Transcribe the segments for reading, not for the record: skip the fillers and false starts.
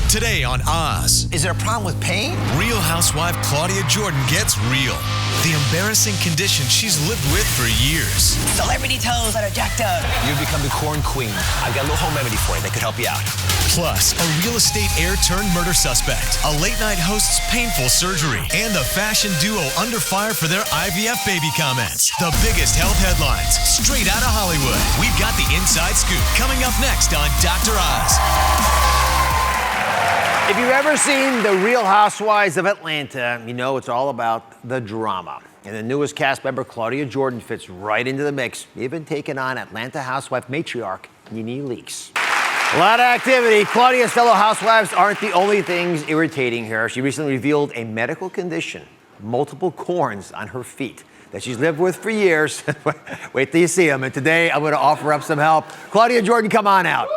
Today on Oz. Is there a problem with pain? Real housewife Claudia Jordan gets real. The embarrassing condition she's lived with for years. Celebrity toes that are jacked up. You've become the corn queen. I've got a little home remedy for you that could help you out. Plus, a real estate heir turned murder suspect, a late night host's painful surgery, and a fashion duo under fire for their IVF baby comments. The biggest health headlines, straight out of Hollywood. We've got the inside scoop coming up next on Dr. Oz. If you've ever seen The Real Housewives of Atlanta, you know it's all about the drama. And the newest cast member, Claudia Jordan, fits right into the mix, even taking on Atlanta housewife matriarch Nene Leakes. A lot of activity. Claudia's fellow housewives aren't the only things irritating her. She recently revealed a medical condition, multiple corns on her feet, that she's lived with for years. Wait till you see them. And today, I'm going to offer up some help. Claudia Jordan, come on out.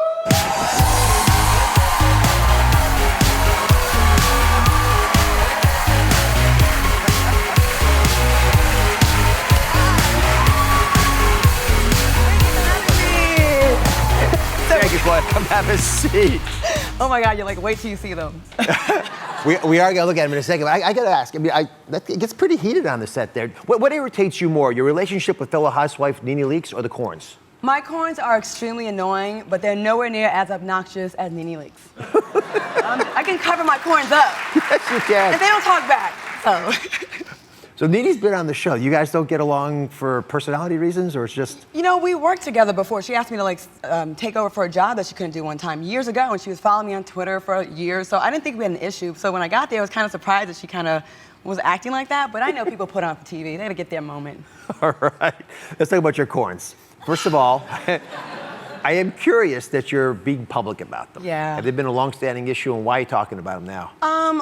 Thank you, Claudia. Come have a seat. Oh my God, you're like, wait till you see them. we are going to look at them in a second. I got to ask, it gets pretty heated on the set there. What irritates you more, your relationship with fellow housewife Nene Leakes or the corns? My corns are extremely annoying, but they're nowhere near as obnoxious as Nene Leakes. I can cover my corns up. Yes, you can. And they don't talk back, so. So Nene's been on the show. You guys don't get along for personality reasons, or it's just? You know, we worked together before. She asked me to take over for a job that she couldn't do one time years ago, and she was following me on Twitter for years. So I didn't think we had an issue. So when I got there, I was kind of surprised that she kind of was acting like that. But I know people put on for TV. They gotta get their moment. All right. Let's talk about your corns. First of all, I am curious that you're being public about them. Yeah. Have they been a long-standing issue, and why are you talking about them now?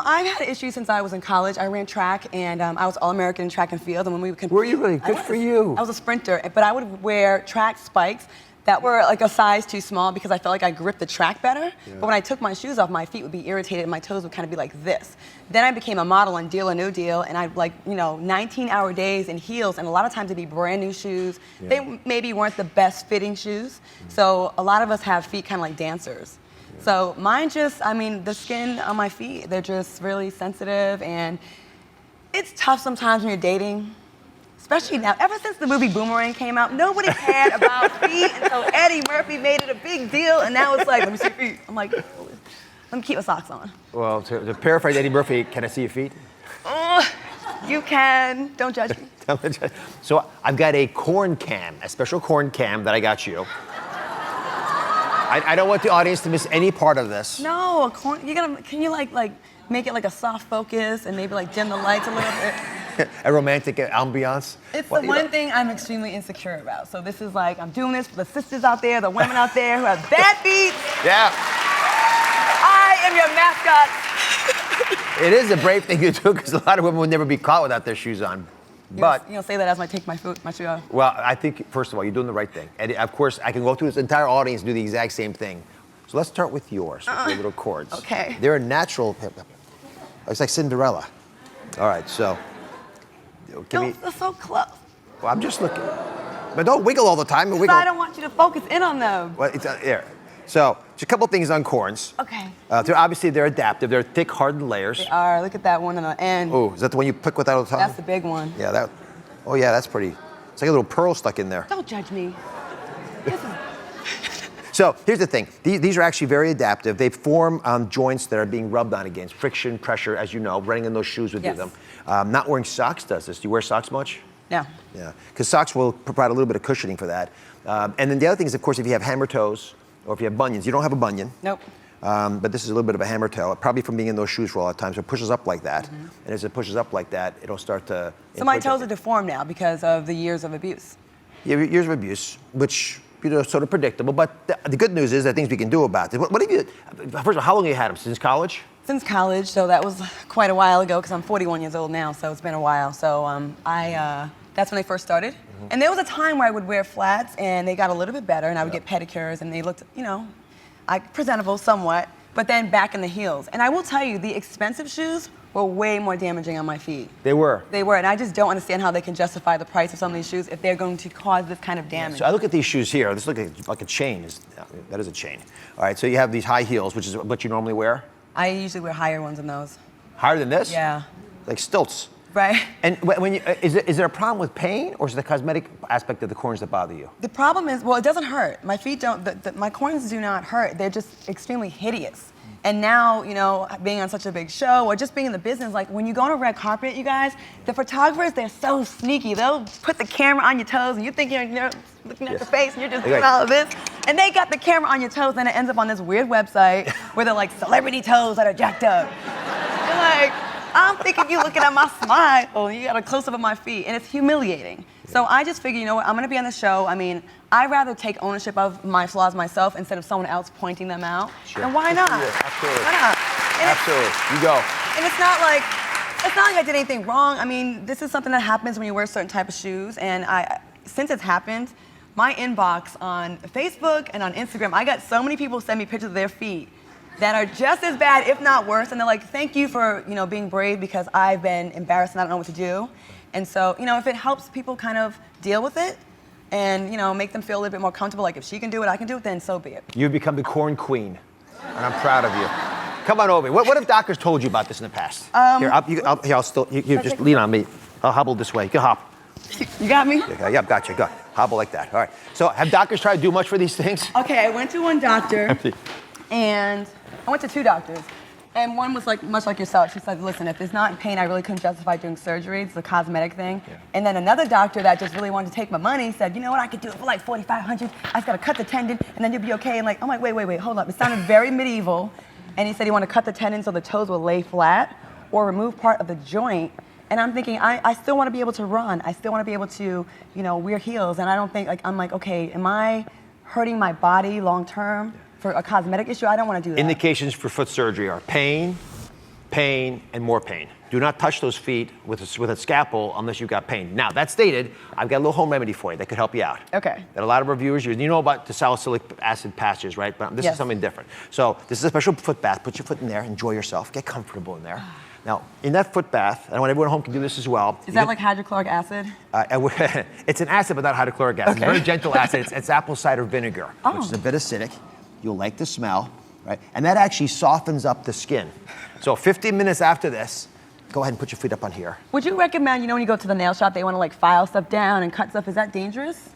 I've had issues since I was in college. I ran track, and I was All-American in track and field. And when we would compete, Were you really? Good for you. I was a sprinter, but I would wear track spikes that were like a size too small because I felt like I gripped the track better. Yeah. But when I took my shoes off, my feet would be irritated and my toes would kind of be like this. Then I became a model on Deal or No Deal, and I'd 19-hour days in heels, and a lot of times it'd be brand new shoes. Yeah. They maybe weren't the best fitting shoes. So a lot of us have feet kind of like dancers. Yeah. So mine just, the skin on my feet, they're just really sensitive, and it's tough sometimes when you're dating. Especially now, ever since the movie Boomerang came out, nobody cared about feet until Eddie Murphy made it a big deal, and now it's like, let me see your feet. I'm like, let me keep my socks on. Well, to paraphrase Eddie Murphy, can I see your feet? You can. Don't judge me. So I've got a corn cam, a special corn cam that I got you. I don't want the audience to miss any part of this. No, a corn. Can you like make it like a soft focus and maybe like dim the lights a little bit? A romantic ambiance. It's the one thing I'm extremely insecure about. So this is like, I'm doing this for the sisters out there, the women out there who have bad feet. Yeah. I am your mascot. It is a brave thing to do because a lot of women would never be caught without their shoes on. But you don't say that as I take my shoe off. Well, I think, first of all, you're doing the right thing. And of course, I can go through this entire audience and do the exact same thing. So let's start with yours, with your little cords. Okay. They're a natural, it's like Cinderella. All right, so. They're so close. Well, I'm just looking. But don't wiggle all the time. Wiggle. I don't want you to focus in on them. Well, it's here. So, just a couple things on corns. Okay. They're adaptive. They're thick, hardened layers. They are. Look at that one on the end. Oh, is that the one you pick with all the time? That's the big one. Yeah, that. Oh, yeah, that's pretty. It's like a little pearl stuck in there. Don't judge me. So here's the thing. These are actually very adaptive. They form joints that are being rubbed on against. Friction, pressure, as you know, running in those shoes would do them. Not wearing socks does this. Do you wear socks much? No. Yeah, because socks will provide a little bit of cushioning for that. And then the other thing is, of course, if you have hammer toes or if you have bunions. You don't have a bunion. Nope. But this is a little bit of a hammer toe, probably from being in those shoes for a lot of times. So it pushes up like that. Mm-hmm. And as it pushes up like that, it'll start to... So my toes are deformed now because of the years of abuse. Yeah, years of abuse, which... sort of predictable, but the good news is there are things we can do about it. What have you, first of all, how long have you had them? Since college? Since college, so that was quite a while ago because I'm 41 years old now, so it's been a while. So that's when they first started. Mm-hmm. And there was a time where I would wear flats and they got a little bit better and I would get pedicures and they looked, presentable somewhat, but then back in the heels. And I will tell you, the expensive shoes were way more damaging on my feet. They were? They were, and I just don't understand how they can justify the price of some of these shoes if they're going to cause this kind of damage. So I look at these shoes here. This looks like a chain. That is a chain. All right, so you have these high heels, which is what you normally wear? I usually wear higher ones than those. Higher than this? Yeah. Like stilts. Right. And when you, is there a problem with pain, or is it the cosmetic aspect of the corns that bother you? The problem is, well, it doesn't hurt. My feet don't, my corns do not hurt. They're just extremely hideous. And now, you know, being on such a big show or just being in the business, like when you go on a red carpet, you guys, the photographers, they're so sneaky. They'll put the camera on your toes and you think you're looking at your face and you're just doing all of this. And they got the camera on your toes and it ends up on this weird website where they're like celebrity toes that are jacked up. You're like, I'm thinking you looking at my smile. You got a close-up of my feet, and it's humiliating. So I just figured, you know what, I'm gonna be on the show. I mean, I'd rather take ownership of my flaws myself instead of someone else pointing them out. Sure. And why not? Absolutely. Why not? And Absolutely. You go. And it's not like I did anything wrong. I mean, this is something that happens when you wear certain type of shoes, and since it's happened, my inbox on Facebook and on Instagram, I got so many people send me pictures of their feet that are just as bad, if not worse, and they're like, thank you for, you know, being brave because I've been embarrassed and I don't know what to do. And so, you know, if it helps people kind of deal with it and, you know, make them feel a little bit more comfortable, like if she can do it, I can do it, then so be it. You've become the corn queen, and I'm proud of you. Come on over. What have doctors told you about this in the past? You just lean on me. I'll hobble this way. You can hop. You got me? Yeah, got you. Go. Hobble like that. All right. So have doctors tried to do much for these things? Okay, I went to one doctor, and I went to two doctors. And one was like, much like yourself, she said, listen, if it's not in pain, I really couldn't justify doing surgery. It's a cosmetic thing. Yeah. And then another doctor that just really wanted to take my money said, you know what, I could do it for like $4,500. I just gotta cut the tendon and then you'll be okay. And like, I'm like, wait, hold up. It sounded very medieval. And he said he wanted to cut the tendon so the toes will lay flat or remove part of the joint. And I'm thinking, I still wanna be able to run. I still wanna be able to, you know, wear heels. And I don't think, like, I'm like, okay, am I hurting my body long term? For a cosmetic issue, I don't want to do that. Indications for foot surgery are pain, pain, and more pain. Do not touch those feet with a scalpel unless you've got pain. Now, that stated, I've got a little home remedy for you that could help you out. Okay. That a lot of reviewers use. You know about the salicylic acid patches, right? But this is something different. So this is a special foot bath. Put your foot in there, enjoy yourself, get comfortable in there. Now, in that foot bath, and I want everyone at home can do this as well. Is that like hydrochloric acid? It's an acid, but not hydrochloric acid. Okay. It's a very gentle acid. It's apple cider vinegar, which is a bit acidic. You'll like the smell, right? And that actually softens up the skin. So 15 minutes after this, go ahead and put your feet up on here. Would you recommend, you know, when you go to the nail shop, they want to like file stuff down and cut stuff, is that dangerous?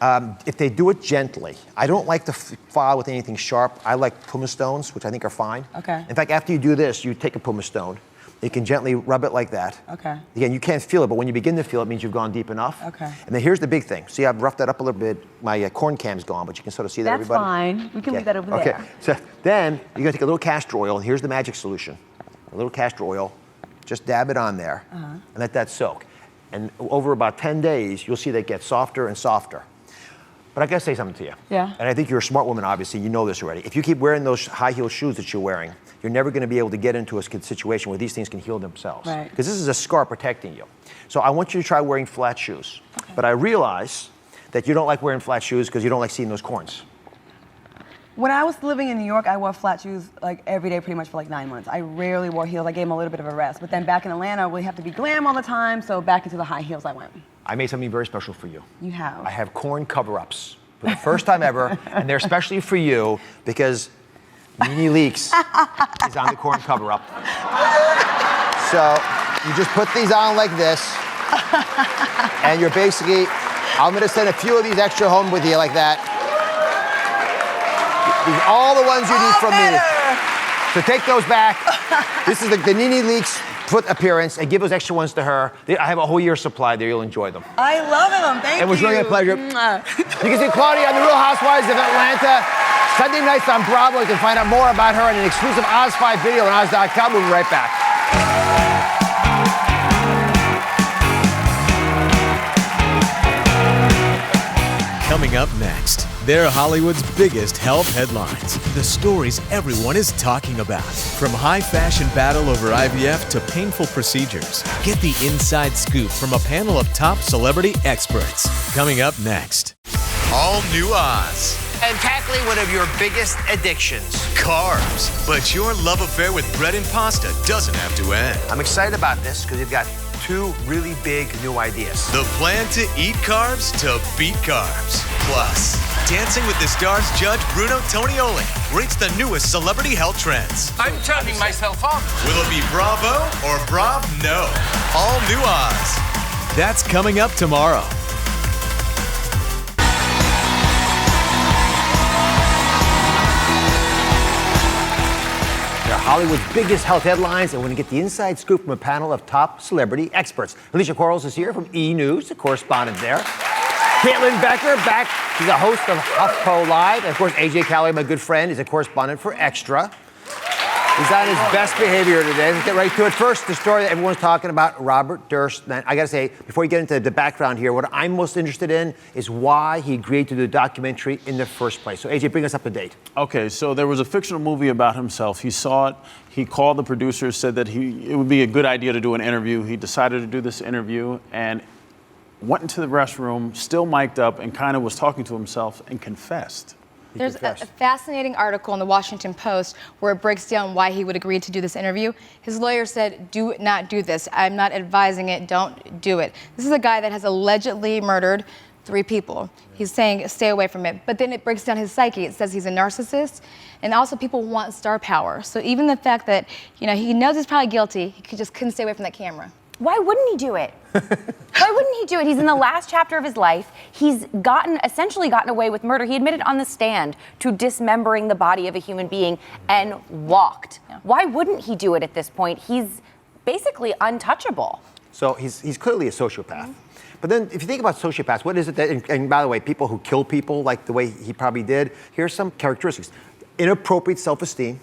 If they do it gently. I don't like to file with anything sharp. I like pumice stones, which I think are fine. Okay. In fact, after you do this, you take a pumice stone. You can gently rub it like that. Okay. Again, you can't feel it, but when you begin to feel it, it means you've gone deep enough. Okay. And then here's the big thing. See, I've roughed that up a little bit. My corn cam's gone, but you can sort of see that, That's everybody? fine. We can leave that over there. Okay, so then you're gonna take a little castor oil, and here's the magic solution. A little castor oil, just dab it on there, and let that soak. And over about 10 days, you'll see that get softer and softer. But I gotta say something to you. Yeah. And I think you're a smart woman, obviously, you know this already. If you keep wearing those high-heel shoes that you're wearing, you're never gonna be able to get into a situation where these things can heal themselves. Right. Because this is a scar protecting you. So I want you to try wearing flat shoes. Okay. But I realize that you don't like wearing flat shoes because you don't like seeing those corns. When I was living in New York, I wore flat shoes like every day pretty much for like 9 months. I rarely wore heels. I gave them a little bit of a rest. But then back in Atlanta, we have to be glam all the time, so back into the high heels I went. I made something very special for you. You have? I have corn cover-ups for the first time ever, and they're especially for you because Nene Leakes is on the corn cover-up. So you just put these on like this, and you're basically, I'm gonna send a few of these extra home with you like that. These are all the ones you need from me. So take those back. This is the Nene Leakes foot appearance, and give those extra ones to her. I have a whole year's supply there. You'll enjoy them. I love them. Thank you. It was really a pleasure. You can see Claudia on The Real Housewives of Atlanta. Sunday nights on Bravo. You can find out more about her in an exclusive Oz5 video on Oz.com. We'll be right back. Coming up next, they're Hollywood's biggest health headlines. The stories everyone is talking about. From high fashion battle over IVF to painful procedures. Get the inside scoop from a panel of top celebrity experts. Coming up next. All new Oz. And tackling one of your biggest addictions. Carbs. But your love affair with bread and pasta doesn't have to end. I'm excited about this because you've got two really big new ideas. The plan to eat carbs to beat carbs. Plus, Dancing with the Stars judge Bruno Tonioli rates the newest celebrity health trends. I'm turning myself on. Will it be Bravo or Brav? No. All new Oz. That's coming up tomorrow. They're Hollywood's biggest health headlines, and we're going to get the inside scoop from a panel of top celebrity experts. Alicia Quarles is here from E! News, the correspondent there. Caitlin Becker back. She's a host of HuffPo Live. And of course, AJ Calloway, my good friend, is a correspondent for Extra. He's on his best behavior today. Let's get right to it. First, the story that everyone's talking about, Robert Durst. And I got to say, before we get into the background here, what I'm most interested in is why he agreed to do the documentary in the first place. So, AJ, bring us up to date. Okay, so there was a fictional movie about himself. He saw it. He called the producers, said that it would be a good idea to do an interview. He decided to do this interview and went into the restroom, still mic'd up, and kind of was talking to himself and confessed. There's a fascinating article in the Washington Post where it breaks down why he would agree to do this interview. His lawyer said, do not do this. I'm not advising it. Don't do it. This is a guy that has allegedly murdered 3 people. He's saying stay away from it. But then it breaks down his psyche. It says he's a narcissist. And also people want star power. So even the fact that, he knows he's probably guilty, he just couldn't stay away from that camera. Why wouldn't he do it? Why wouldn't he do it? He's in the last chapter of his life. He's essentially gotten away with murder. He admitted on the stand to dismembering the body of a human being and walked. Yeah. Why wouldn't he do it at this point? He's basically untouchable. So he's clearly a sociopath. But then if you think about sociopaths, what is it that, and by the way, people who kill people like the way he probably did, here's some characteristics. Inappropriate self-esteem.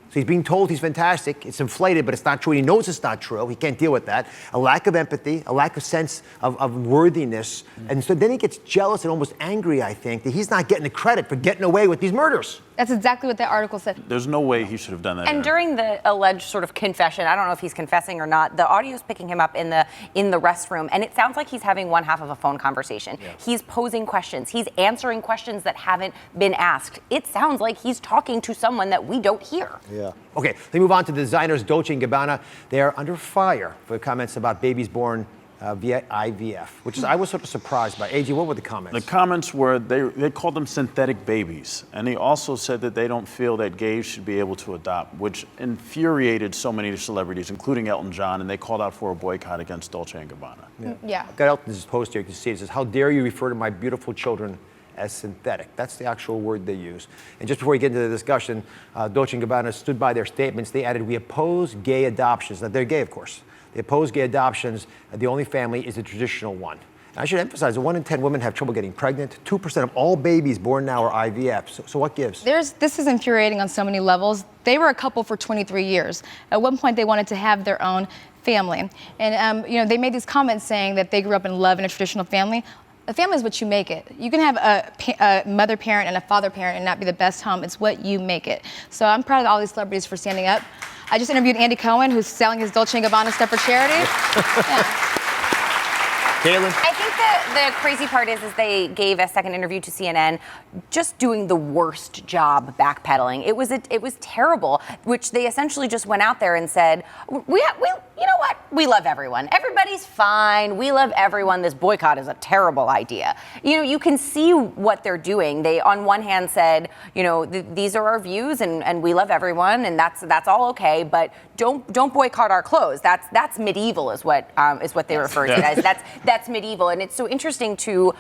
So he's being told he's fantastic. It's inflated, but it's not true. He knows it's not true. He can't deal with that. A lack of empathy, a lack of sense of worthiness. And so then he gets jealous and almost angry, I think, that he's not getting the credit for getting away with these murders. That's exactly what that article said. There's no way he should have done that. And during the alleged sort of confession, I don't know if he's confessing or not, the audio's picking him up in the restroom, and it sounds like he's having one half of a phone conversation. Yeah. He's posing questions. He's answering questions that haven't been asked. It sounds like he's talking to someone that we don't hear. Yeah. Okay, let me move on to the designers Dolce & Gabbana. They are under fire for comments about babies born via IVF, which I was sort of surprised by. AJ, what were the comments? The comments were, they called them synthetic babies. And he also said that they don't feel that gays should be able to adopt, which infuriated so many celebrities, including Elton John, and they called out for a boycott against Dolce & Gabbana. Yeah. I've got Elton's post here. You can see it says, "How dare you refer to my beautiful children as synthetic." That's the actual word they use. And just before we get into the discussion, Dolce & Gabbana stood by their statements. They added, "We oppose gay adoptions." Now, they're gay, of course. They oppose gay adoptions. The only family is a traditional one. And I should emphasize that 1 in 10 women have trouble getting pregnant. 2% of all babies born now are IVF. So what gives? This is infuriating on so many levels. They were a couple for 23 years. At one point, they wanted to have their own family. And, they made these comments saying that they grew up in love in a traditional family. A family is what you make it. You can have a mother parent and a father parent and not be the best home. It's what you make it. So I'm proud of all these celebrities for standing up. I just interviewed Andy Cohen, who's selling his Dolce & Gabbana stuff for charity. Yeah. Caitlin? I think the crazy part is they gave a second interview to CNN just doing the worst job backpedaling. It was terrible, which they essentially just went out there and said, we you know what? We love everyone. Everybody's fine. We love everyone. This boycott is a terrible idea. You can see what they're doing. They, on one hand, said, these are our views and we love everyone and that's all okay, but don't boycott our clothes. That's medieval is what they refer to it as. That's medieval, and it's so interesting to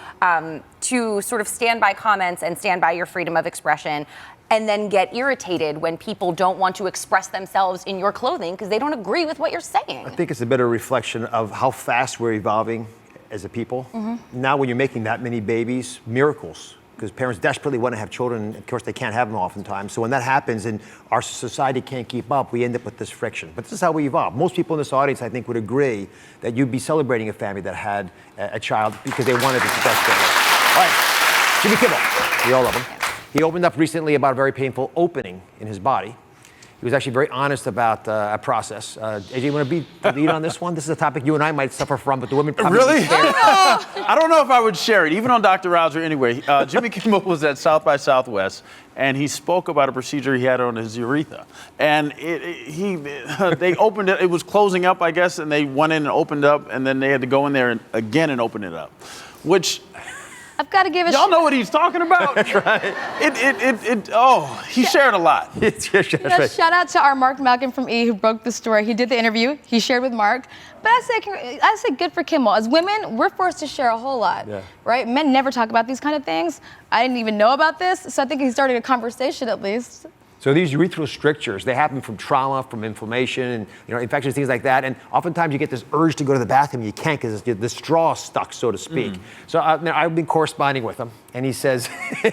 sort of stand by comments and stand by your freedom of expression, and then get irritated when people don't want to express themselves in your clothing because they don't agree with what you're saying. I think it's a better reflection of how fast we're evolving as a people. Mm-hmm. Now when you're making that many babies, miracles, because parents desperately want to have children. Of course, they can't have them oftentimes. So when that happens and our society can't keep up, we end up with this friction. But this is how we evolve. Most people in this audience, I think, would agree that you'd be celebrating a family that had a child because they wanted it to best their life. All right, Jimmy Kimmel, we all love him. He opened up recently about a very painful opening in his body. He was actually very honest about a process. AJ, you want to be the lead on this one? This is a topic you and I might suffer from, but the women probably Really? I don't know if I would share it, even on Dr. Oz or anyway. Jimmy Kimmel was at South by Southwest, and he spoke about a procedure he had on his urethra. And they opened it. It was closing up, I guess, and they went in and opened up, and then they had to go in there again and open it up, which... I've got to give it. Y'all know what he's talking about. That's right. He shared a lot. Shout out to our Mark Malcolm from E! who broke the story. He did the interview. He shared with Mark. But I say good for Kimmel. As women, we're forced to share a whole lot, right? Men never talk about these kind of things. I didn't even know about this, so I think he started a conversation at least. So these urethral strictures, they happen from trauma, from inflammation, and infections, things like that. And oftentimes you get this urge to go to the bathroom, you can't because the straw is stuck, so to speak. So I've been corresponding with him, and he says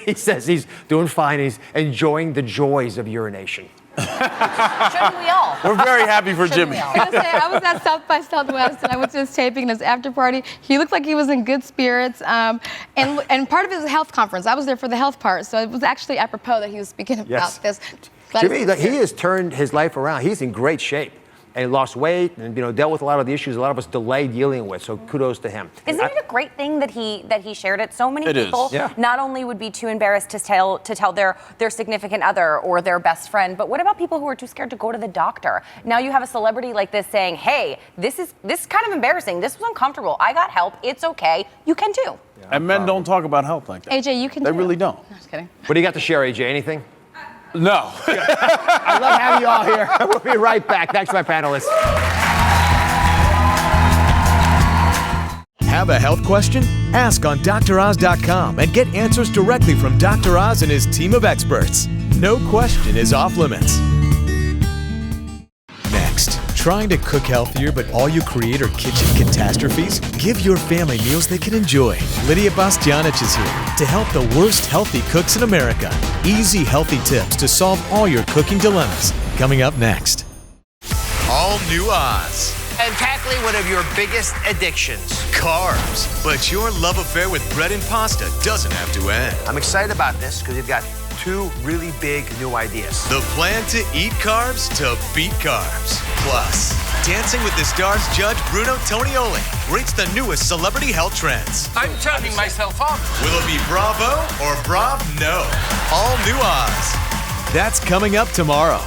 he's doing fine. He's enjoying the joys of urination. Shouldn't we all? We're very happy for Jimmy. I was at South by Southwest and I went to his taping and his after party. He looked like he was in good spirits. And part of it was a health conference. I was there for the health part, so it was actually apropos that he was speaking about this. Jimmy, he has turned his life around. He's in great shape. And he lost weight and dealt with a lot of the issues a lot of us delay dealing with. So kudos to him. Isn't it a great thing that he shared it? So many people Yeah. not only would be too embarrassed to tell their significant other or their best friend, but what about people who are too scared to go to the doctor? Now you have a celebrity like this saying, "Hey, this is kind of embarrassing. This was uncomfortable. I got help. It's okay. You can too." Yeah, and men don't talk about health like that. AJ, you can. They really don't. No, just kidding. What do you got to share, AJ? Anything? No. I love having you all here. We'll be right back. Thanks to my panelists. Have a health question? Ask on DrOz.com and get answers directly from Dr. Oz and his team of experts. No question is off limits. Next, trying to cook healthier but all you create are kitchen catastrophes? Give your family meals they can enjoy. Lidia Bastianich is here to help the worst healthy cooks in America. Easy healthy tips to solve all your cooking dilemmas. Coming up next. All new Oz. And tackling one of your biggest addictions. Carbs. But your love affair with bread and pasta doesn't have to end. I'm excited about this because you've got two really big new ideas. The plan to eat carbs to beat carbs. Plus, Dancing with the Stars judge Bruno Tonioli rates the newest celebrity health trends. I'm turning myself on. Will it be Bravo or Brav? No. All new Oz. That's coming up tomorrow.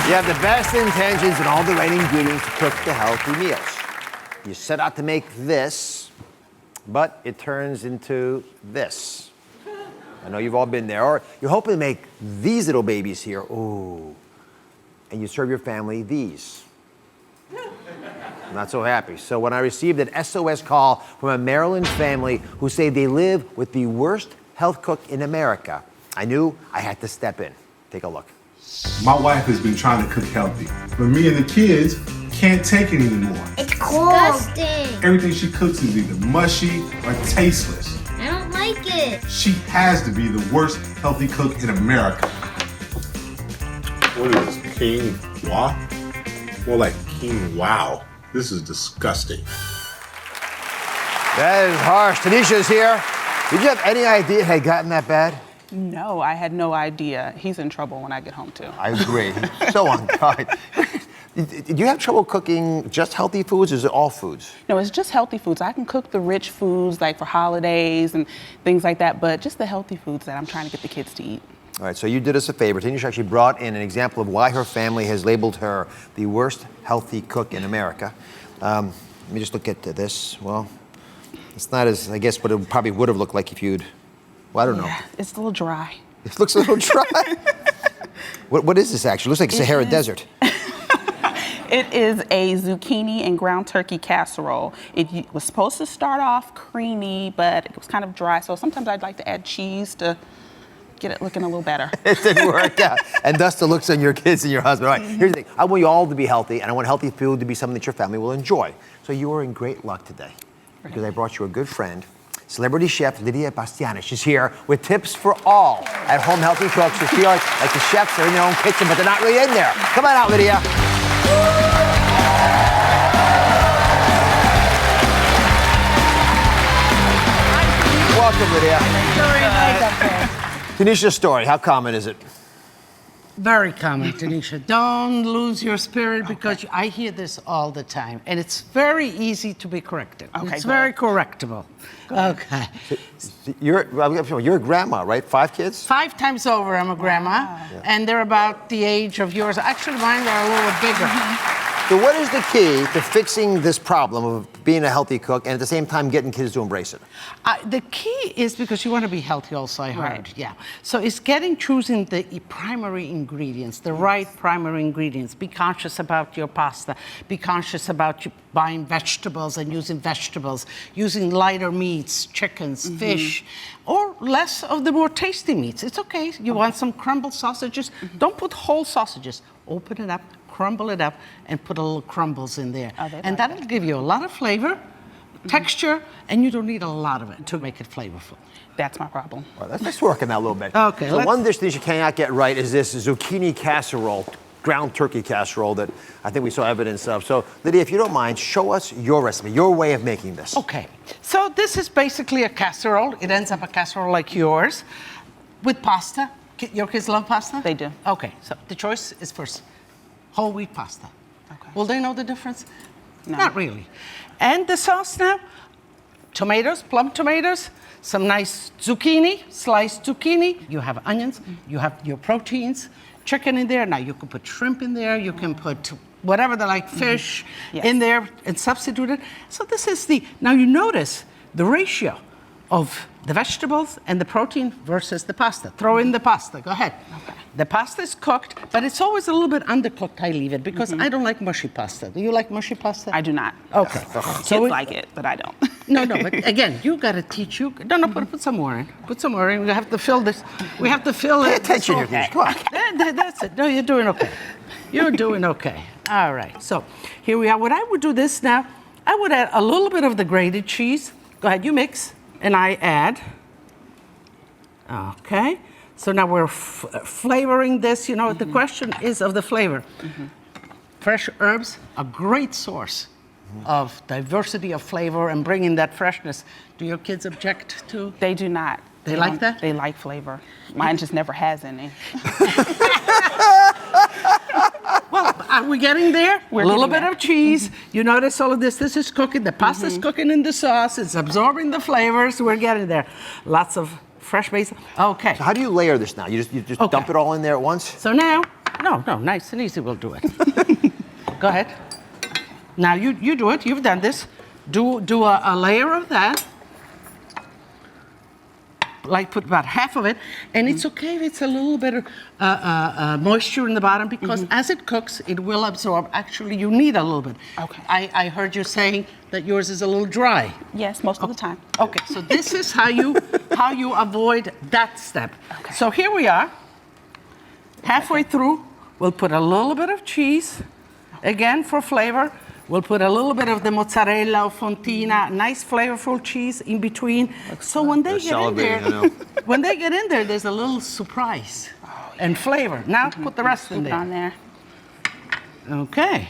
You have the best intentions and all the right ingredients to cook the healthy meals. You set out to make this, but it turns into this. I know you've all been there. Or you're hoping to make these little babies here. Ooh. And you serve your family these. I'm not so happy. So when I received an SOS call from a Maryland family who say they live with the worst health cook in America, I knew I had to step in. Take a look. My wife has been trying to cook healthy, but me and the kids can't take it anymore. It's disgusting. Everything she cooks is either mushy or tasteless. I don't like it. She has to be the worst healthy cook in America. What is this, quinoa? More like quinoa. This is disgusting. That is harsh. Tanisha's here. Did you have any idea it had gotten that bad? No, I had no idea. He's in trouble when I get home, too. I agree. So unkind. Do you have trouble cooking just healthy foods, or is it all foods? No, it's just healthy foods. I can cook the rich foods, like for holidays and things like that, but just the healthy foods that I'm trying to get the kids to eat. All right, so you did us a favor. Tanisha actually brought in an example of why her family has labeled her the worst healthy cook in America. Let me just look at this. Well, it's not as, I guess, what it probably would have looked like if you'd, well, I don't know. It's a little dry. It looks a little dry. What is this actually? It looks like Sahara Desert. It is a zucchini and ground turkey casserole. It was supposed to start off creamy, but it was kind of dry. So sometimes I'd like to add cheese to get it looking a little better. It didn't work out. And thus the looks on your kids and your husband. All right, here's the thing. I want you all to be healthy, and I want healthy food to be something that your family will enjoy. So you are in great luck today because I brought you a good friend. Celebrity chef Lidia Bastianich is here with tips for all at-home healthy cooks who feel like the chefs are in their own kitchen, but they're not really in there. Come on out, Lidia. welcome, Lidia. Very nice up there. Tanisha's story, how common is it? Very common, Tanisha. Don't lose your spirit because I hear this all the time. And it's very easy to be corrected. Okay, it's go very ahead. correctable. Okay. You're a grandma, right? 5 kids? 5 times over, I'm a grandma. And they're about the age of yours. Actually, mine are a little bigger. So what is the key to fixing this problem of being a healthy cook and at the same time getting kids to embrace it? The key is because you want to be healthy also, I heard. Yeah. So it's choosing the primary ingredients, the right primary ingredients. Be conscious about your pasta. Be conscious about buying vegetables and using vegetables, using lighter meats, chickens, fish, or less of the more tasty meats. It's okay. You want some crumbled sausages? Don't put whole sausages. Open it up, crumble it up, and put a little crumbles in there. And that'll give you a lot of flavor, texture, and you don't need a lot of it to make it flavorful. That's my problem. All right, let's work on that a little bit. Okay, So one dish that you cannot get right is this zucchini casserole, ground turkey casserole that I think we saw evidence of. So Lidia, if you don't mind, show us your recipe, your way of making this. Okay, so this is basically a casserole. It ends up a casserole like yours with pasta. Your kids love pasta? They do. Okay, so the choice is first whole wheat pasta. Okay. Will they know the difference? No. Not really. And the sauce now, tomatoes, plum tomatoes, some nice zucchini, sliced zucchini. You have onions, you have your proteins, chicken in there. Now you can put shrimp in there, you can put whatever they like, fish in there and substitute it. So this is now you notice the ratio of the vegetables and the protein versus the pasta. Throw in the pasta, go ahead. Okay. The pasta is cooked, but it's always a little bit undercooked, I leave it, because I don't like mushy pasta. Do you like mushy pasta? I do not. Okay. Kids like it, but I don't. No, but again, you gotta teach you. No, put some more in. Put some more in. We have to fill this. We have to fill it. Pay attention here, kids. Come on. That's it. No, you're doing okay. You're doing okay. All right. So here we are. What I would do this now, I would add a little bit of the grated cheese. Go ahead, you mix. And I add. Okay. So now we're flavoring this. You know, the question is of the flavor. Fresh herbs, a great source of diversity of flavor and bringing that freshness. Do your kids object to? They do not. They like that? They like flavor. Mine just never has any. Well, are we getting there? We're a little getting bit there. of cheese. You notice all of this. This is cooking. The pasta's cooking in the sauce. It's absorbing the flavors. We're getting there. Lots of fresh basil. Okay. So how do you layer this now? You just dump it all in there at once? So now, no, nice and easy. We'll do it. Go ahead. Now you do it. You've done this. Do a layer of that. Like put about half of it, and it's okay if it's a little bit of moisture in the bottom because as it cooks, it will absorb. Actually, you need a little bit. Okay. I heard you saying that yours is a little dry. Yes, most of the time. Okay, so this is how you avoid that step. Okay. So here we are. Halfway through, we'll put a little bit of cheese, again for flavor. We'll put a little bit of the mozzarella or fontina, nice flavorful cheese in between. So when they get in there, there's a little surprise and flavor. Now put the rest in there. On there. Okay.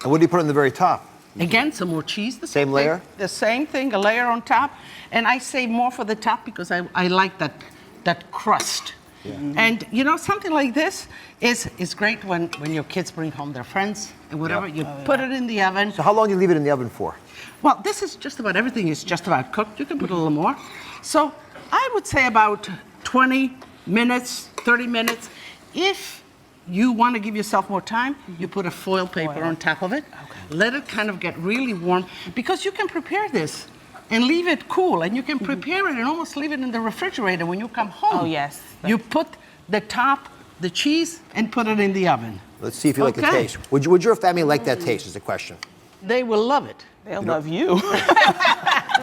And what do you put on the very top? Again, some more cheese. The Same layer? thing, the same thing, a layer on top. And I say more for the top because I like that crust. Yeah. And you know, something like this is great when your kids bring home their friends and whatever. You put it in the oven. So how long do you leave it in the oven for? Well, this is just about everything is just about cooked. You can put a little more. So I would say about 20 minutes, 30 minutes. If you want to give yourself more time, you put a foil paper on top of it. Okay. Let it kind of get really warm because you can prepare this and leave it cool, and you can prepare it and almost leave it in the refrigerator when you come home. Oh, yes. You put the top, the cheese, and put it in the oven. Let's see if you like the taste. Would your family like that taste is the question. They will love it. They'll love you.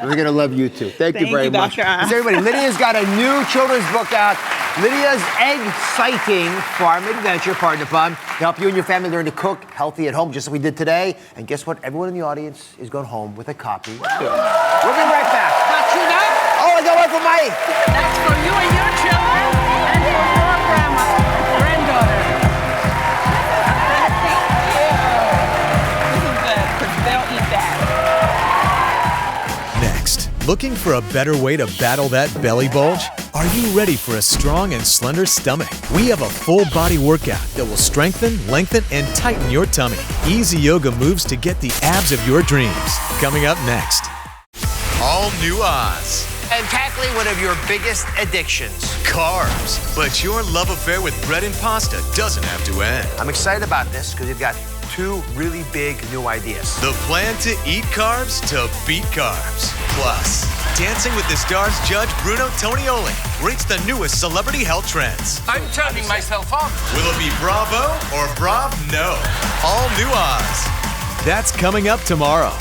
We're going to love you too. Thank you very much. Dr. So everybody, Lydia's got a new children's book out, Lydia's Egg-Citing Farm Adventure, pardon the pun, to help you and your family learn to cook healthy at home, just as we did today. And guess what? Everyone in the audience is going home with a copy. We'll be right back. Got you now? Oh, I got one for my... That's for you and your children and for your granddaughter. This is good, because they'll eat that. Next, Looking for a better way to battle that belly bulge? Are you ready for a strong and slender stomach? We have a full body workout that will strengthen, lengthen, and tighten your tummy. Easy yoga moves to get the abs of your dreams. Coming up next. All new Oz. And tackling one of your biggest addictions. Carbs. But your love affair with bread and pasta doesn't have to end. I'm excited about this because you've got two really big new ideas. The plan to eat carbs to beat carbs. Plus, Dancing with the Stars judge Bruno Tonioli rates the newest celebrity health trends. I'm turning myself on. Will it be Bravo or Brav? No. All new Oz. That's coming up tomorrow.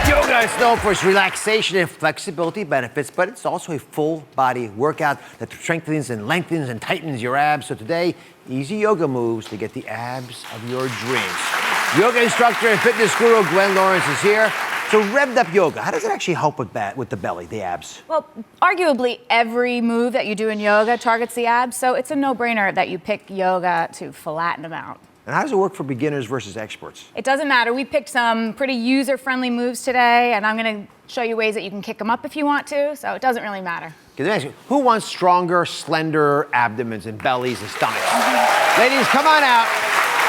Yoga is known for its relaxation and flexibility benefits, but it's also a full body workout that strengthens and lengthens and tightens your abs. So today, easy yoga moves to get the abs of your dreams. Yoga instructor and fitness guru Gwen Lawrence is here. So revved up yoga, how does it actually help with the belly, the abs? Well, arguably every move that you do in yoga targets the abs, so it's a no-brainer that you pick yoga to flatten them out. And how does it work for beginners versus experts? It doesn't matter. We picked some pretty user-friendly moves today, and I'm going to show you ways that you can kick them up if you want to, so it doesn't really matter. Who wants stronger, slender abdomens and bellies and stomachs? Ladies, come on out.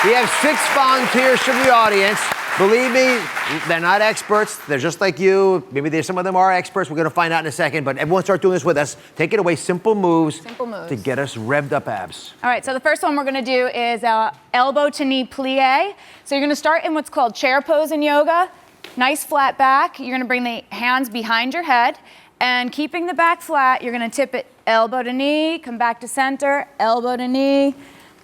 We have 6 volunteers from the audience. Believe me, they're not experts. They're just like you. Maybe some of them are experts. We're going to find out in a second, but everyone start doing this with us. Take it away. Simple moves to get us revved up abs. All right, so the first one we're going to do is elbow to knee plie. So you're going to start in what's called chair pose in yoga. Nice flat back. You're going to bring the hands behind your head, and keeping the back flat, you're going to tip it elbow to knee, come back to center, elbow to knee,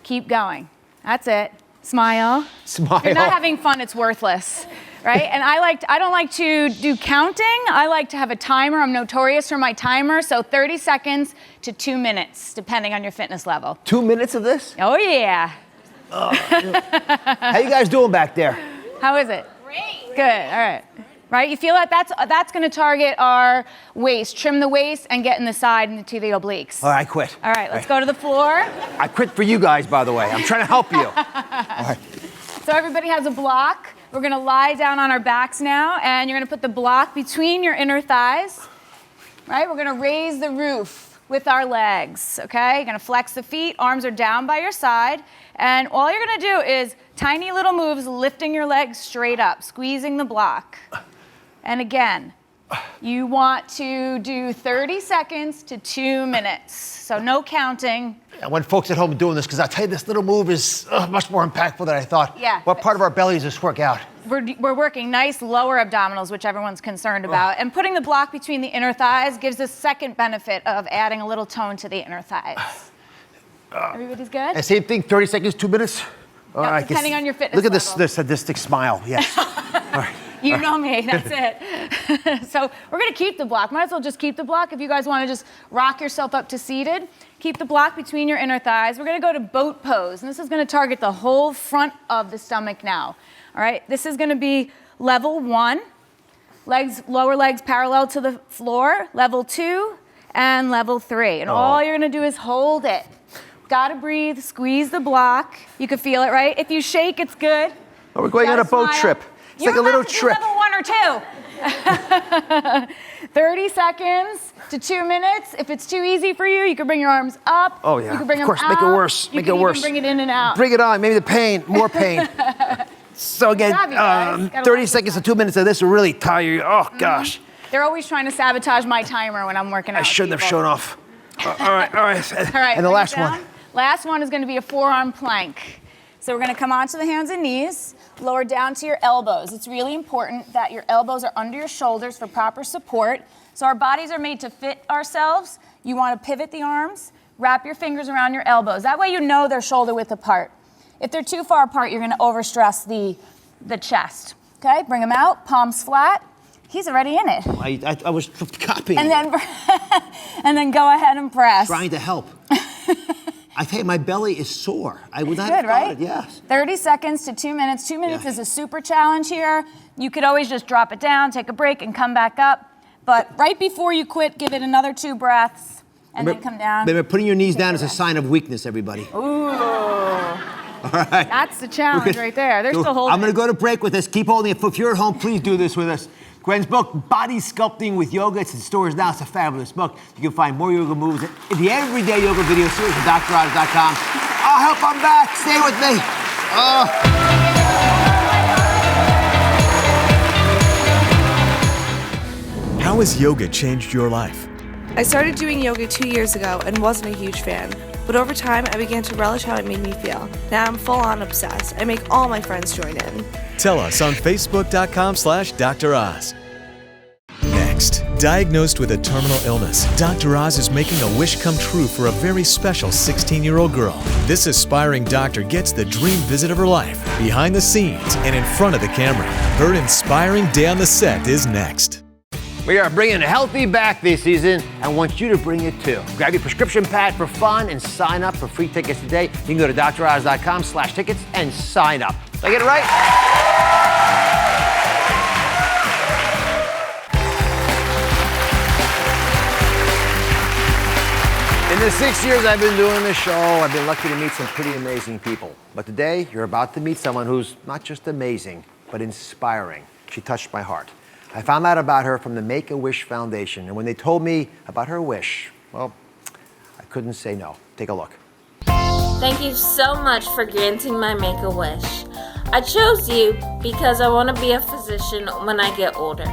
keep going. That's it. Smile. Smile. If you're not having fun, it's worthless, right? And I don't like to do counting. I like to have a timer. I'm notorious for my timer. So 30 seconds to 2 minutes, depending on your fitness level. 2 minutes of this? Oh, yeah. How you guys doing back there? How is it? Great. Good, all right. Right, you feel that? That's gonna target our waist. Trim the waist and get in the side into the obliques. All right, I quit. All right, let's go to the floor. I quit for you guys, by the way. I'm trying to help you. All right. So everybody has a block. We're gonna lie down on our backs now, and you're gonna put the block between your inner thighs. Right, we're gonna raise the roof with our legs, okay? You're gonna flex the feet, arms are down by your side, and all you're gonna do is tiny little moves, lifting your legs straight up, squeezing the block. And again, you want to do 30 seconds to 2 minutes. So no counting. I want folks at home doing this because I'll tell you this little move is much more impactful than I thought. Yeah. What part of our belly does this work out? We're working nice lower abdominals, which everyone's concerned about. And putting the block between the inner thighs gives a second benefit of adding a little tone to the inner thighs. Everybody's good? And same thing, 30 seconds, 2 minutes? No, depending on your fitness Look at level. this sadistic smile, yes. All right. You know me, that's it. So we're gonna keep the block. Might as well just keep the block. If you guys wanna just rock yourself up to seated, keep the block between your inner thighs. We're gonna go to boat pose, and this is gonna target the whole front of the stomach now. All right, this is gonna be level 1, lower legs parallel to the floor, level 2, and level 3. And all you're gonna do is hold it. Gotta breathe, squeeze the block. You can feel it, right? If you shake, it's good. Oh, we're going on a boat trip. It's like a little trip. Level 1 or 2. 30 seconds to 2 minutes. If it's too easy for you, you can bring your arms up. Oh yeah, you can bring of course, them make it out. worse, You make can it worse. even bring it in and out. Bring it on, maybe the pain, more pain. So again, 30 seconds to 2 minutes of this will really tire you. Oh gosh. They're always trying to sabotage my timer when I'm working out. I shouldn't have shown off. All right. All right, And the last one. Last one is going to be a forearm plank. So we're going to come onto the hands and knees, lower down to your elbows. It's really important that your elbows are under your shoulders for proper support. So our bodies are made to fit ourselves. You want to pivot the arms, wrap your fingers around your elbows. That way you know they're shoulder width apart. If they're too far apart, you're going to overstress the chest. Okay, bring them out, palms flat. He's already in it. I was copying. And then go ahead and press. Trying to help. I tell you, my belly is sore. I would not Good, have thought right? it, yes. 30 seconds to 2 minutes. 2 minutes is a super challenge here. You could always just drop it down, take a break, and come back up. But right before you quit, give it another 2 breaths, and then come down. Remember, putting your knees down is a sign of weakness, everybody. Ooh. All right. That's the challenge right there. They're still holding. I'm going to go to break with this. Keep holding it. If you're at home, please do this with us. Gwen's book, Body Sculpting with Yoga. It's in stores now. It's a fabulous book. You can find more yoga moves in the Everyday Yoga video series at DrOz.com. I hope I'm back. Stay with me. How has yoga changed your life? I started doing yoga 2 years ago and wasn't a huge fan. But over time, I began to relish how it made me feel. Now I'm full-on obsessed. I make all my friends join in. Tell us on Facebook.com/Dr. Oz. Next, diagnosed with a terminal illness, Dr. Oz is making a wish come true for a very special 16-year-old girl. This aspiring doctor gets the dream visit of her life, behind the scenes and in front of the camera. Her inspiring day on the set is next. We are bringing a healthy back this season. I want you to bring it too. Grab your prescription pad for fun and sign up for free tickets today. You can go to DrOz.com/tickets and sign up. Did I get it right? In the 6 years I've been doing this show, I've been lucky to meet some pretty amazing people. But today, you're about to meet someone who's not just amazing, but inspiring. She touched my heart. I found out about her from the Make-A-Wish Foundation, and when they told me about her wish, well, I couldn't say no. Take a look. Thank you so much for granting my Make-A-Wish. I chose you because I want to be a physician when I get older.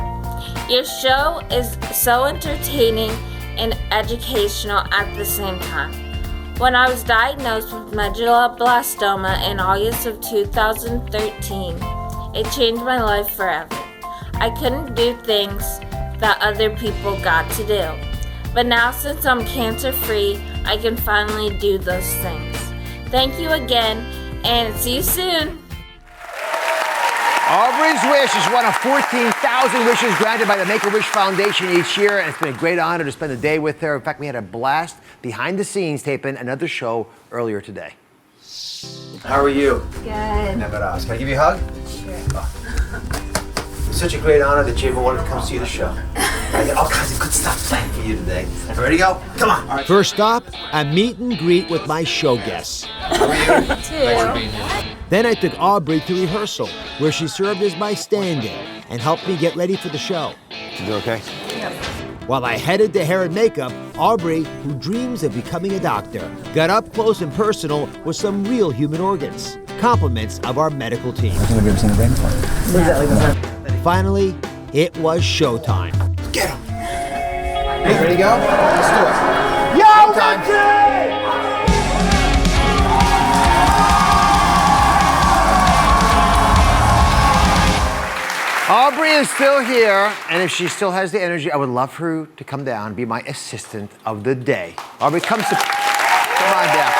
Your show is so entertaining and educational at the same time. When I was diagnosed with medulloblastoma in August of 2013, it changed my life forever. I couldn't do things that other people got to do. But now since I'm cancer-free, I can finally do those things. Thank you again, and see you soon. Aubrey's wish is one of 14,000 wishes granted by the Make-A-Wish Foundation each year, and it's been a great honor to spend the day with her. In fact, we had a blast behind the scenes taping another show earlier today. How are you? Good. Can I give you a hug? Sure. It's such a great honor that you ever wanted to come see the show. I got all kinds of good stuff planned for you today. Ready to go? Come on. Right. First stop, a meet and greet with my show guests. How are you? Thanks for being here. Then I took Aubrey to rehearsal, where she served as my stand-in and helped me get ready for the show. You okay? Yep. While I headed to hair and makeup, Aubrey, who dreams of becoming a doctor, got up close and personal with some real human organs. Compliments of our medical team. Have you ever seen a rainforest? Finally, it was showtime. Get him! Hey, ready to go? Let's do it. Yo, Richie! Aubrey is still here, and if she still has the energy, I would love for her to come down and be my assistant of the day. Aubrey, come on down.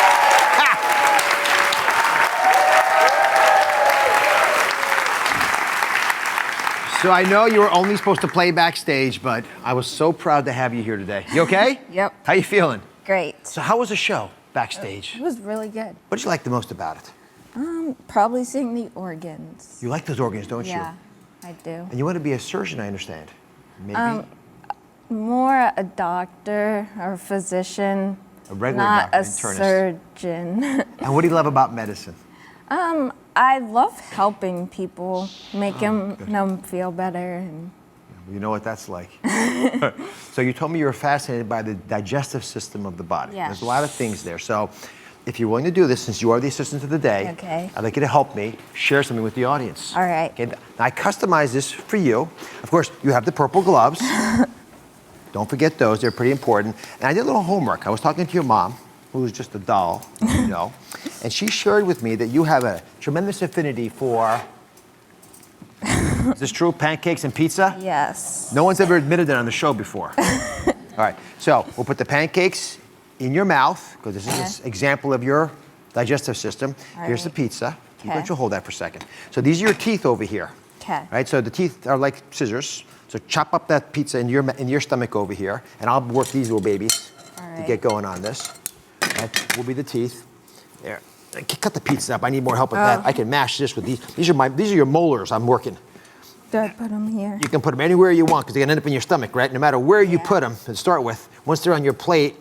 So I know you were only supposed to play backstage, but I was so proud to have you here today. You okay? Yep. How you feeling? Great. So how was the show backstage? It was really good. What did you like the most about it? Probably seeing the organs. You like those organs, don't you? Yeah, I do. And you want to be a surgeon, I understand. Maybe? More a doctor or a physician. A regular not doctor, a internist. surgeon. And what do you love about medicine? I love helping people, make them feel better. And You know what that's like. So you told me you were fascinated by the digestive system of the body. Yes. There's a lot of things there. So if you're willing to do this, since you are the assistant of the day, Okay. I'd like you to help me share something with the audience. All right. Okay, now I customized this for you. Of course, you have the purple gloves. Don't forget those, they're pretty important. And I did a little homework. I was talking to your mom, who's just a doll, you know, and she shared with me that you have a tremendous affinity for, is this true, pancakes and pizza? Yes. No one's ever admitted that on the show before. All right, so we'll put the pancakes in your mouth, because this is an example of your digestive system. All Here's the right. pizza. You Okay. can hold that for a second. So these are your teeth over here. Okay. Right, so the teeth are like scissors. So chop up that pizza in your stomach over here, and I'll work these little babies All to right. get going on this. That will be the teeth. There. Cut the pizza up. I need more help with that. I can mash this with these. These are your molars I'm working. Do I put them here? You can put them anywhere you want because they're gonna end up in your stomach, right? No matter where you put them to start with, once they're on your plate,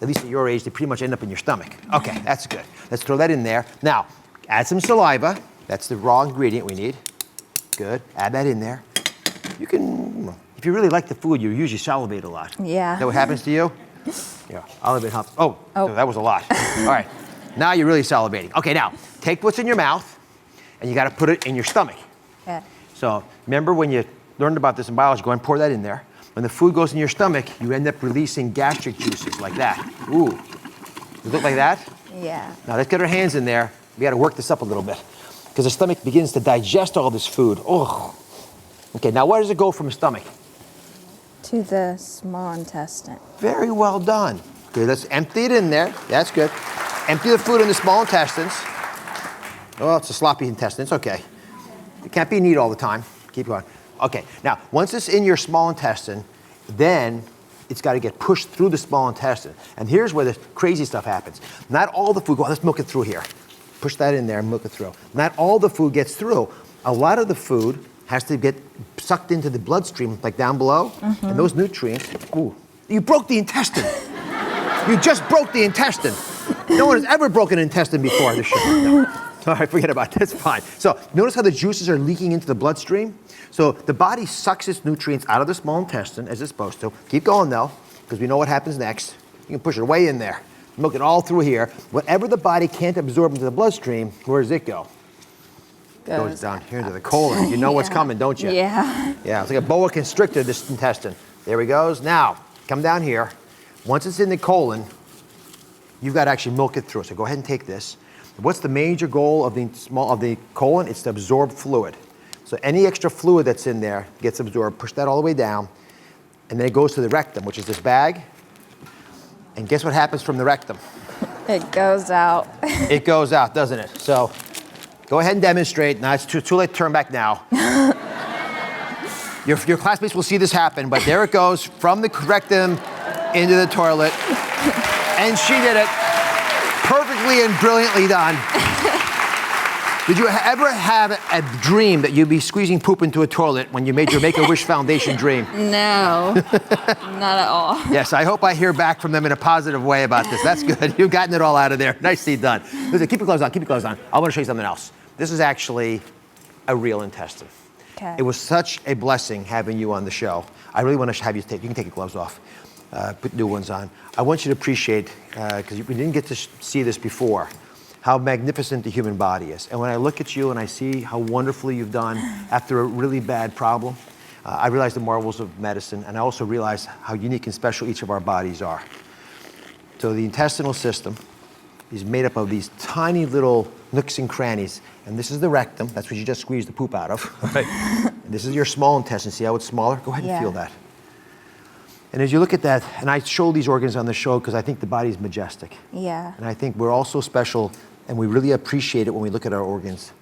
at least at your age, they pretty much end up in your stomach. Okay, that's good. Let's throw that in there. Now, Add some saliva. That's the raw ingredient we need. Good. Add that in there. You can, if you really like the food, you usually salivate a lot. Yeah. Is that what happens to you? Yeah. Olive it helps. Oh, so that was a lot. All right. Now you're really salivating. Okay, now take what's in your mouth, and you got to put it in your stomach. Okay. So remember when you learned about this in biology, go and pour that in there. When the food goes in your stomach, you end up releasing gastric juices like that. Ooh. Does it look like that? Yeah. Now let's get our hands in there. We got to work this up a little bit because the stomach begins to digest all this food. Oh. Okay, now where does it go from the stomach? To the small intestine. Very well done. Good, let's empty it in there. That's good. Empty the food in the small intestines. Oh, it's a sloppy intestine. It's okay. It can't be neat all the time. Keep going. Okay, now, once it's in your small intestine, then it's got to get pushed through the small intestine. And here's where the crazy stuff happens. Not all the food, let's milk it through here. Push that in there and milk it through. Not all the food gets through. A lot of the food has to get sucked into the bloodstream, like down below. And those nutrients, ooh, you broke the intestine. You just broke the intestine. No one has ever broken an intestine before on this show. No. All right, forget about that. It's fine. So notice how the juices are leaking into the bloodstream? So the body sucks its nutrients out of the small intestine as it's supposed to. Keep going though, because we know what happens next. You can push it way in there. Milk it all through here. Whatever the body can't absorb into the bloodstream, where does it go? Goes down here into the colon. You know what's coming, don't you? Yeah. Yeah, it's like a boa constrictor, this intestine. There he goes. Now, come down here. Once it's in the colon, you've got to actually milk it through. So go ahead and take this. What's the major goal of the colon? It's to absorb fluid. So any extra fluid that's in there gets absorbed. Push that all the way down. And then it goes to the rectum, which is this bag. And guess what happens from the rectum? It goes out. It goes out, doesn't it? So go ahead and demonstrate. Now, it's too late to turn back now. Your classmates will see this happen, but there it goes from the rectum into the toilet. And she did it. Perfectly and brilliantly done. Did you ever have a dream that you'd be squeezing poop into a toilet when you made your Make-A-Wish Foundation dream? No, not at all. Yes, I hope I hear back from them in a positive way about this. That's good. You've gotten it all out of there. Nicely done. Listen, keep your clothes on, keep your clothes on. I want to show you something else. This is actually a real intestine. Okay. It was such a blessing having you on the show. I really want to have you you can take your gloves off, put new ones on. I want you to appreciate, because we didn't get to see this before, how magnificent the human body is. And when I look at you and I see how wonderfully you've done after a really bad problem, I realize the marvels of medicine, and I also realize how unique and special each of our bodies are. So the intestinal system is made up of these tiny little nooks and crannies, and this is the rectum. That's what you just squeezed the poop out of. Right? And this is your small intestine. See how it's smaller? Go ahead and feel that. And as you look at that, and I show these organs on the show because I think the body is majestic. Yeah. And I think we're all so special, and we really appreciate it when we look at our organs.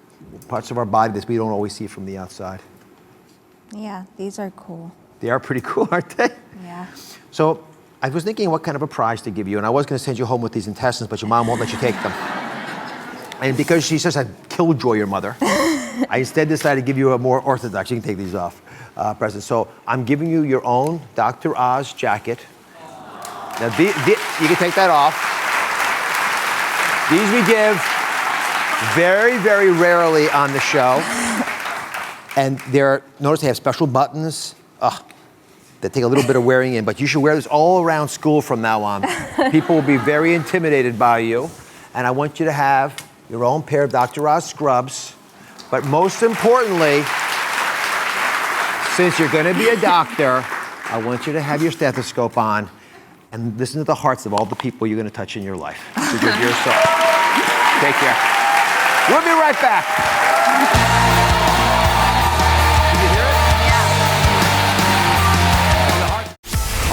Parts of our body that we don't always see from the outside. Yeah, these are cool. They are pretty cool, aren't they? Yeah. So I was thinking what kind of a prize to give you, and I was going to send you home with these intestines, but your mom won't let you take them. And because she says I killjoy your mother, I instead decided to give you a more orthodox, you can take these off, present. So I'm giving you your own Dr. Oz jacket. Now, you can take that off. These we give very, very rarely on the show. And notice they have special buttons. That take a little bit of wearing in, but you should wear this all around school from now on. People will be very intimidated by you. And I want you to have your own pair of Dr. Oz scrubs. But most importantly, since you're going to be a doctor, I want you to have your stethoscope on and listen to the hearts of all the people you're going to touch in your life. Because you're so. Take care. We'll be right back. Did you hear it?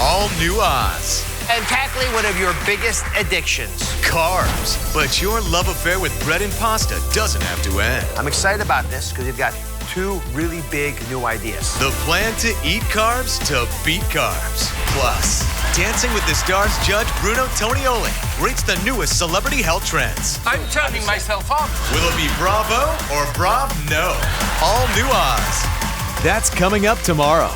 All new Oz. And tackling one of your biggest addictions. Carbs. But your love affair with bread and pasta doesn't have to end. I'm excited about this because you've got two really big new ideas. The plan to eat carbs to beat carbs. Plus, Dancing with the Stars judge Bruno Tonioli rates the newest celebrity health trends. I'm turning myself on. Will it be Bravo or Brav? No. All new Oz. That's coming up tomorrow.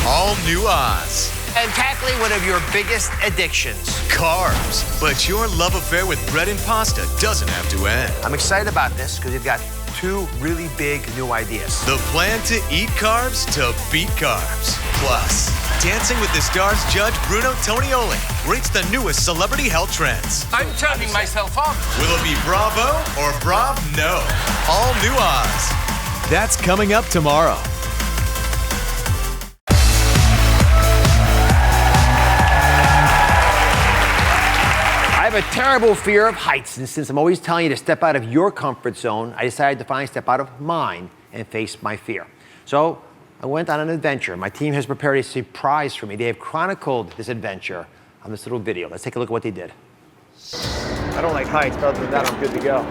All new Oz. And tackling one of your biggest addictions. Carbs. But your love affair with bread and pasta doesn't have to end. I'm excited about this because you've got two really big new ideas. The plan to eat carbs to beat carbs. Plus, Dancing with the Stars judge Bruno Tonioli rates the newest celebrity health trends. I'm turning myself on. Will it be Bravo or Brav? No. All new Oz. That's coming up tomorrow. I have a terrible fear of heights, and since I'm always telling you to step out of your comfort zone, I decided to finally step out of mine and face my fear. So I went on an adventure. My team has prepared a surprise for me. They have chronicled this adventure on this little video. Let's take a look at what they did. I don't like heights, but other than that, I'm good to go.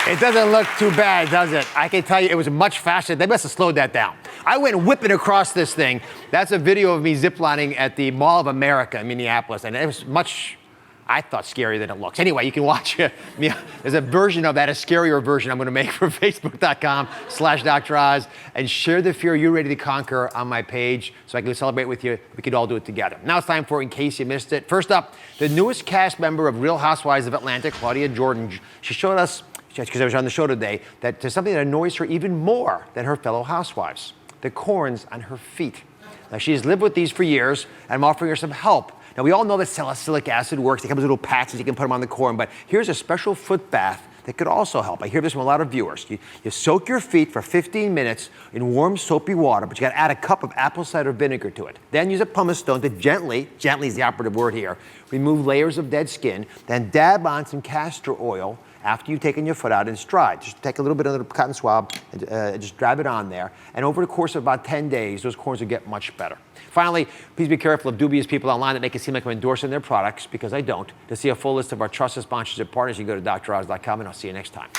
It doesn't look too bad, does it? I can tell you it was much faster. They must have slowed that down. I went whipping across this thing. That's a video of me ziplining at the Mall of America in Minneapolis, and it was much, I thought, scarier than it looks. Anyway, you can watch it. There's a version of that, a scarier version I'm going to make for Facebook.com/Dr. Oz, and share the fear you're ready to conquer on my page so I can celebrate with you. We could all do it together. Now it's time for In Case You Missed It. First up, the newest cast member of Real Housewives of Atlanta, Claudia Jordan. She showed us, because I was on the show today, that there's something that annoys her even more than her fellow housewives: the corns on her feet. Now, she has lived with these for years, and I'm offering her some help. Now, we all know that salicylic acid works. It comes in little patches. You can put them on the corn, but here's a special foot bath that could also help. I hear this from a lot of viewers. You soak your feet for 15 minutes in warm, soapy water, but you got to add a cup of apple cider vinegar to it. Then use a pumice stone to gently is the operative word here, remove layers of dead skin, then dab on some castor oil after you've taken your foot out in stride. Just take a little bit of the cotton swab and just dab it on there. And over the course of about 10 days, those corns will get much better. Finally, please be careful of dubious people online that make it seem like I'm endorsing their products, because I don't. To see a full list of our trusted sponsors and partners, you can go to droz.com, and I'll see you next time.